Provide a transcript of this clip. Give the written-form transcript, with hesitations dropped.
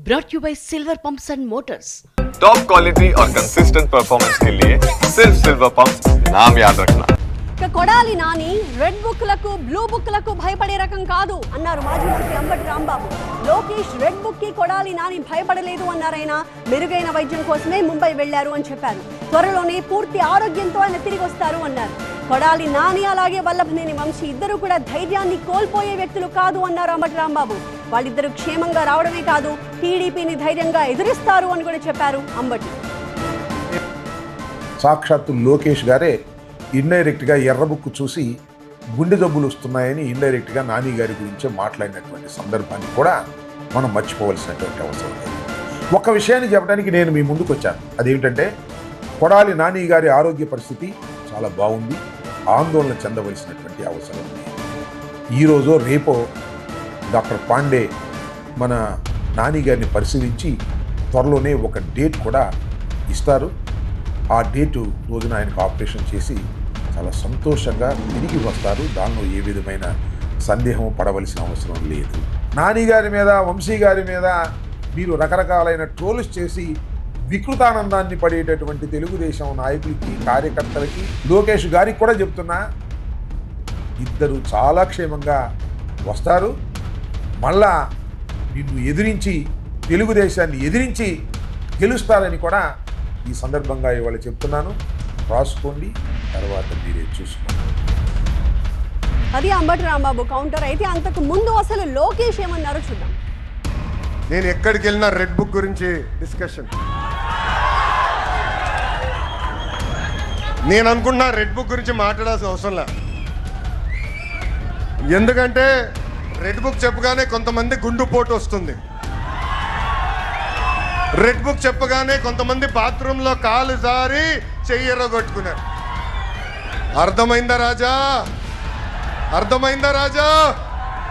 brought you by Silver Pumps and Motors. Top quality और consistent performance के लिए सिर्फ सिल्वर पंप्स नाम याद रखना. కొడాలి నాని రెడ్ బుక్లకు బ్లూ బుక్లకు భయపడే రకం కాదు అన్నారు మాజీ మంత్రి అంబటి రాంబాబు. లోకేష్ రెడ్ బుక్ కి కొడాలి నాని భయపడలేదు అన్నారైనా మెరుగైన వైద్యం కోసమే ముంబై వెళ్లారు అని చెప్పారు. త్వరలోనే పూర్తి ఆరోగ్యంతో ఆయన తిరిగి వస్తారు అన్నారు. కొడాలి నాని అలాగే వల్లభనేని వంశీ ఇద్దరు కూడా ధైర్యాన్ని కోల్పోయే వ్యక్తులు కాదు అన్నారు అంబటి రాంబాబు. వాళ్ళిద్దరూ క్షేమంగా రావడమే కాదు టీడీపీని ధైర్యంగా ఎదురిస్తారు అని కూడా చెప్పారు అంబటి. సాక్షాత్తు లోకేష్ గారే ఇండైరెక్ట్గా ఎర్రబుక్కు చూసి గుండె జబ్బులు వస్తున్నాయని ఇండైరెక్ట్గా నాని గారి గురించే మాట్లాడినటువంటి సందర్భాన్ని కూడా మనం మర్చిపోవలసినటువంటి అవసరం లేదు. ఒక విషయాన్ని చెప్పడానికి నేను మీ ముందుకు వచ్చాను. అదేమిటంటే కొడాలి నాని గారి ఆరోగ్య పరిస్థితి చాలా బాగుంది, ఆందోళన చెందవలసినటువంటి అవసరం ఉంది. ఈరోజు రేపో డాక్టర్ పాండే మన నాని గారిని పరిశీలించి త్వరలోనే ఒక డేట్ కూడా ఇస్తారు. ఆ డేటు రోజున ఆయనకు ఆపరేషన్ చేసి చాలా సంతోషంగా తిరిగి వస్తారు. దానిలో ఏ విధమైన సందేహం పడవలసిన అవసరం లేదు. నాని గారి మీద, వంశీ గారి మీద మీరు రకరకాలైన ట్రోల్స్ చేసి వికృతానందాన్ని పడేటటువంటి తెలుగుదేశం నాయకులకి, కార్యకర్తలకి, లోకేష్ గారికి కూడా చెప్తున్నా, ఇద్దరు చాలా క్షేమంగా వస్తారు. మళ్ళా నిన్ను ఎదిరించి, తెలుగుదేశాన్ని ఎదిరించి గెలుస్తారని కూడా ఈ సందర్భంగా ఇవాళ చెప్తున్నాను. రాసుకోండి, తర్వాత మీరే చూసుకోండి. అది అంబటి రాంబాబు కౌంటర్. అయితే అంతకు ముందు అసలు లోకేష్ ఏమన్నారో చూద్దాం. నేను ఎక్కడికి వెళ్ళినా రెడ్ బుక్ గురించి డిస్కషన్. నేను అనుకున్నా రెడ్ బుక్ గురించి మాట్లాడాల్సిన అవసరం లే. ఎందుకంటే రెడ్ బుక్ చెప్పగానే కొంతమంది గుండుపోటు వస్తుంది. రెడ్ బుక్ చెప్పగానే కొంతమంది బాత్రూంలో కాలు జారి చెయ్యరగొట్టుకున్నారు. అర్థమైందా రాజా? అర్థమైందా రాజా?